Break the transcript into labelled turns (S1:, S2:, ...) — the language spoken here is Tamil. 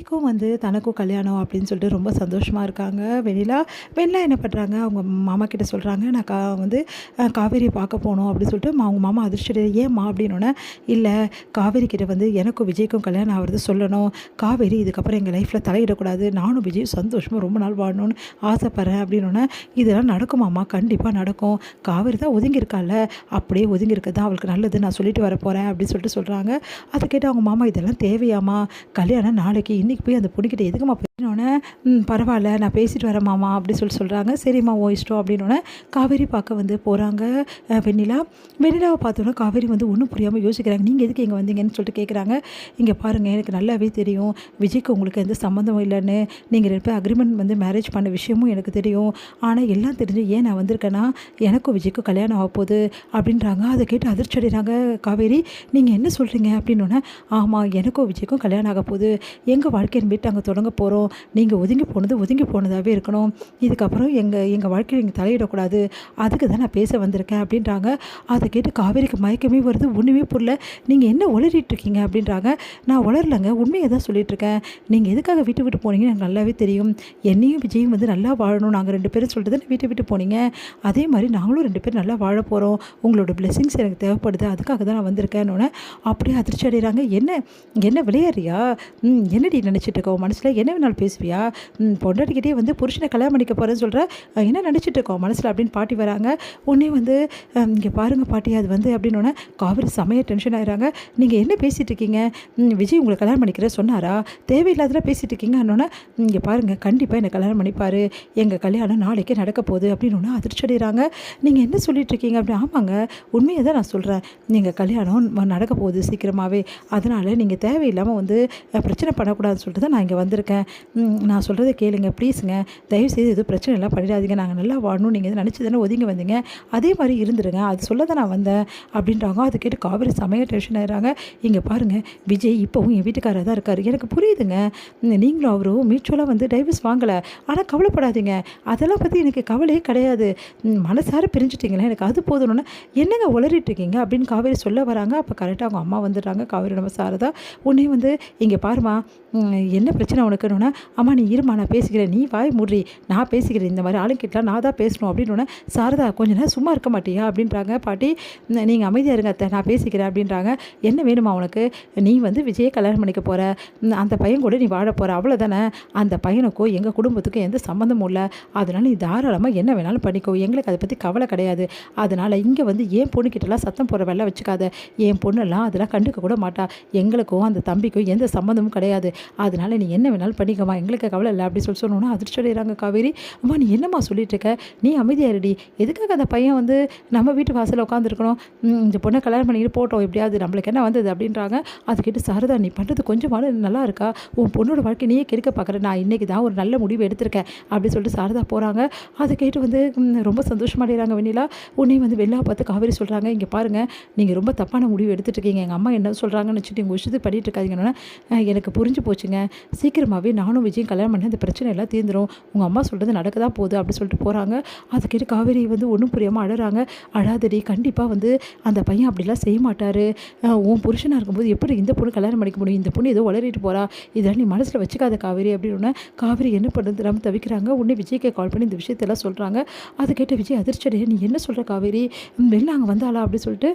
S1: க்கும் தனக்கும் கல்யாணம் அப்படின்னு சொல்லிட்டு ரொம்ப சந்தோஷமா இருக்காங்க. வெண்ணிலா என்ன பண்றாங்க, அவங்க மாமா கிட்ட சொல்றாங்க, "நான் காவேரியை பார்க்க போணும்." அப்படின்னு சொல்லிட்டு அவங்க மாமா அதிர்ச்சி அடையுறாரு. "ஏம்மா?" அப்படின்னோனே, "இல்ல, காவேரி கிட்ட எனக்கும் விஜய்க்கும் கல்யாணம் ஆகுறது சொல்லணும். காவேரி இதுக்கப்புறம் எங்கள் லைஃப்பில் தலையிடக்கூடாது. நானும் விஜயும் சந்தோஷமா ரொம்ப நாள் வாழணும்னு ஆசைப்பட்றேன்." அப்படின்னோனே, "இதெல்லாம் நடக்குமாம்மா? கண்டிப்பாக நடக்கும். காவேரி தான் ஒதுங்கியிருக்கால்ல, அப்படியே ஒதுங்கியிருக்கிறது தான் அவளுக்கு நல்லது. நான் சொல்லிட்டு வரப்போகிறேன்." அப்படின்னு சொல்கிறாங்க. அதை கேட்டு அவங்க மாமா, "இதெல்லாம் தேவையாம்மா? கல்யாணம் நாளைக்கு, இன்னைக்கு போய் அந்த பொண்ணுக்கிட்ட எதுக்குமா போயினோடனே, பரவாயில்ல, நான் பேசிட்டு வரேன் மாமா." அப்படி சொல்கிறாங்க. "சரிம்மா, ஓ இஷ்டம்." அப்படின்னோடனே காவேரி பார்க்க போகிறாங்க வெண்ணிலாவை பார்த்தோன்னா காவேரி ஒன்றும் புரியாமல் யோசிக்கிறாங்க. "நீங்கள் எதுக்கு இங்கே வந்தீங்கன்னு?" சொல்லிட்டு கேட்குறாங்க. "இங்கே பாருங்கள், எனக்கு நல்லாவே தெரியும் விஜய்க்கு உங்களுக்கு எந்த சம்மந்தமும் இல்லைன்னு. நீங்கள் 2 பேரும் அக்ரிமெண்ட் மேரேஜ் பண்ண விஷயமும் எனக்கு தெரியும். ஆனால் எல்லாம் தெரிஞ்சு ஏன் நான் வந்திருக்கேன்னா, எனக்கும் விஜய்க்கும் கல்யாணம் ஆக போகுது." அப்படின்றாங்க. அதை கேட்டு அதிர்ச்சி அடைகிறாங்க காவேரி. "நீங்கள் என்ன சொல்கிறீங்க?" அப்படின்னோடனே, "ஆமாம், எனக்கும் விஜய்க்கும் கல்யாணம் ஆக போகுது. எங்கள் வாழ்க்கையை மீட்டு அங்கே தொடங்க போகிறோம். நீங்கள் ஒதுங்கி போனதாகவே இருக்கணும். இதுக்கப்புறம் எங்கள் வாழ்க்கையில் நீங்கள் தலையிடக்கூடாது. அதுக்கு தான் நான் பேச வந்திருக்கேன்." அப்படின்றாங்க. அதை கேட்டு காவேரிக்கு மயக்கமே வருது. ஒன்றுமே புரியல. "நீங்கள் என்ன உளறிட்டு இருக்கீங்க?" அப்படின்றாங்க. "நான் உளரலங்க, உண்மையை தான் சொல்லிகிட்ருக்கேன். நீங்கள் எதுக்காக வீட்டை விட்டு போனீங்கன்னு எனக்கு நல்லாவே தெரியும். என்னையும் விஜயும் நல்லா வாழணும், நாங்கள் 2 பேரும் சொல்லிட்டு தான் வீட்டை விட்டு போனீங்க. அதே மாதிரி நாங்களும் 2 பேரும் நல்லா வாழ போகிறோம். உங்களோட பிளெஸிங்ஸ் எனக்கு தேவைப்படுது. அதுக்காக தான் நான் வந்திருக்கேன்னொன்னே அப்படியே அதிர்ச்சி அடைகிறாங்க. என்ன விளையாடுறியா? என்னடி நினச்சிட்டு இருக்க? உன் மனசில் என்ன வேணாலும் பேசுவியா? பொண்டாட்டிக்கிட்டே புருஷனை கல்யாணம் பண்ணிக்க போகிறேன்னு சொல்கிற, என்ன நினச்சிட்டு இருக்கோம் மனசில்?" அப்படின்னு பாட்டி வராங்க. உடனே "இங்கே பாருங்கள் பாட்டி, அது அப்படின்னோடனே காவேரி செமையாக டென்ஷன் ஆகிறாங்க. "நீங்கள் என்ன பேசிகிட்டு இருக்கீங்க? விஜய் உங்களை கல்யாணம் பண்ணிக்கிற சொன்னாரா? தேவையில்லாதெல்லாம் பேசிகிட்டு இருக்கீங்க." அண்ணோன்னே, "இங்கே பாருங்கள், கண்டிப்பாக என்னை கல்யாணம் பண்ணிப்பார். எங்கள் கல்யாணம் நாளைக்கே நடக்க போகுது." அப்படின்னோடனே அதிர்ச்சி அடைகிறாங்க. "நீங்கள் என்ன சொல்லிட்டு இருக்கீங்க?" அப்படி. "ஆமாங்க, உண்மையை தான் நான் சொல்கிறேன். நீங்கள் கல்யாணம் நடக்க போகுது சீக்கிரமாகவே. அதனால் நீங்கள் தேவையில்லாமல் பிரச்சனை பண்ணக்கூடாதுன்னு சொல்லிட்டு தான் நான் இங்கே வந்திருக்கேன். நான் சொல்கிறத கேளுங்க ப்ளீஸுங்க. தயவுசெய்து எதுவும் பிரச்சனை எல்லாம் பண்ணிடாதீங்க. நாங்கள் நல்லா வாழணும். நீங்கள் நினச்சி தானே ஒதுங்கி வந்தீங்க, அதே மாதிரி இருந்துருங்க. அது சொல்ல தான் நான் வந்தேன்." அப்படின்றாங்க. அதை கேட்டு காவேரி செமையாக டென்ஷன் ஆகிறாங்க. "இங்கே பாருங்கள், விஜய் இப்போவும் என் வீட்டுக்காரர் தான் இருக்கார். எனக்கு புரியுதுங்க. நீங்களும் அவரும் மியூச்சுவலாக டைவர்ஸ் வாங்கலை. ஆனால் கவலைப்படாதீங்க, அதெல்லாம் பற்றி எனக்கு கவலையே கிடையாது. மனசார பிரிஞ்சுட்டிங்களே, எனக்கு அது போதும்னு என்னங்க உளறிட்டு இருக்கீங்க?" அப்படின்னு காவேரி சொல்ல வராங்க. அப்போ கரெக்டாக அவங்க அம்மா வந்துடுறாங்க. காவேரி நம்ம சாரதா. உடனே "இங்கே பாருமா, என்ன பிரச்சனை உனக்குன்னொன்னே." "அம்மா நீ இருமா, நான் பேசிக்கிறேன். நீ வாய் மூடி, நான் பேசிக்கிறேன். இந்த மாதிரி ஆளுங்கிட்டலாம் நான் தான் பேசணும்." அப்படின்னோடனே, "சாரதா, கொஞ்ச நேரம் சும்மா இருக்க மாட்டியா?" அப்படின்றாங்க பாட்டி. "நீங்கள் அமைதியாக இருங்க அத்தை, நான் பேசிக்கிறேன்." அப்படின்றாங்க. "என்ன வேணுமா உனக்கு? நீ விஜயை கல்யாணம் பண்ணிக்க போகிற, அந்த பையன் கூட நீ வாழ போகிற, அவ்வளோதானே. அந்த பையனுக்கோ எங்கள் குடும்பத்துக்கும் எந்த சம்மந்தமும் இல்லை. அதனால் நீ தாராளமாக என்ன வேணாலும் பண்ணிக்கோ. எங்களுக்கு அதை பற்றி கவலை கிடையாது. அதனால் இங்கே என் பொண்ணுக்கிட்டலாம் சத்தம் போடுற வேலை வச்சுக்காத. என் பொண்ணெல்லாம் அதெல்லாம் கண்டுக்க கூட மாட்டா. எங்களுக்கும் அந்த தம்பிக்கும் எந்த சம்மந்தமும் கிடையாது. அதனால் நீ என்ன வேணாலும் பண்ணிக்கம்மா, எங்களுக்கு கவலை இல்லை." அப்படி சொன்னோன்னா அதிர்ச்சி அடைகிறாங்க காவேரி. "அம்மா நீ என்னம்மா சொல்லிட்டு இருக்க? நீ அமைதியாக இருடி. எதுக்காக அந்த பையன் நம்ம வீட்டு வாசலில் உட்காந்துருக்கணும்? இந்த பொண்ணை கல்யாணம் பண்ணிக்கிட்டு போட்டோம், எப்படியாவது நம்மளுக்கு என்ன வந்தது?" அப்படின்றாங்க. அது கேட்டு, "சாரதா, நீ பண்ணுறது கொஞ்சமாவது நல்லா இருக்கா? உன் பொண்ணோட வாழ்க்கை நீயே கெடுக்க பார்க்குற. நான் இன்றைக்கி தான் ஒரு நல்ல முடிவு எடுத்திருக்கேன்." அப்படின்னு சொல்லிட்டு சாரதா போகிறாங்க. அதை கேட்டு ரொம்ப சந்தோஷமாக அடைகிறாங்க வெண்ணிலா. உடனே வெள்ளாவை பார்த்து காவேரி சொல்கிறாங்க, "இங்கே பாருங்கள், நீங்கள் ரொம்ப தப்பான முடிவு எடுத்துகிட்டு இருக்கீங்க. எங்கள் அம்மா என்ன சொல்கிறாங்கன்னு வச்சுட்டு உங்கள் விஷயத்துக்கு பண்ணிட்டு இருக்காதீங்கன்னா, எனக்கு புரிஞ்சு போச்சுங்க. சீக்கிரமாகவே நானும் விஜயும் கல்யாணம் பண்ணி அந்த பிரச்சனை எல்லாம் தீர்ந்துடும். உங்கள் அம்மா சொல்கிறது நடக்க தான் போகுது." அப்படி சொல்லிட்டு போகிறாங்க. அதை கேட்டு காவேரி ஒன்றும் புரியாமல் அழறாங்க. "அழாதடி, கண்டிப்பாக அந்த பையன் அப்படிலாம் செய்ய மாட்டார். உன் புருஷனாக இருக்கும்போது எப்படி இந்த பொண்ணு கல்யாணம் பண்ணிக்க முடியும்? இந்த பொண்ணு ஏதோ வளரிட்டு போகிறா. இதெல்லாம் நீ மனசில் வச்சுக்காத காவேரி." அப்படின்னு காவேரி என்ன பண்ணுறது நம்ம தவிக்கிறாங்க. உடனே விஜய்க்கு கால் பண்ணி இந்த விஷயத்தெல்லாம் சொல்கிறாங்க. அதை கேட்ட விஜய் அதிர்ச்சி அடைய, "நீ என்ன சொல்கிற காவேரி? வெளில அங்கே வந்தாளா?" அப்படி சொல்லிட்டு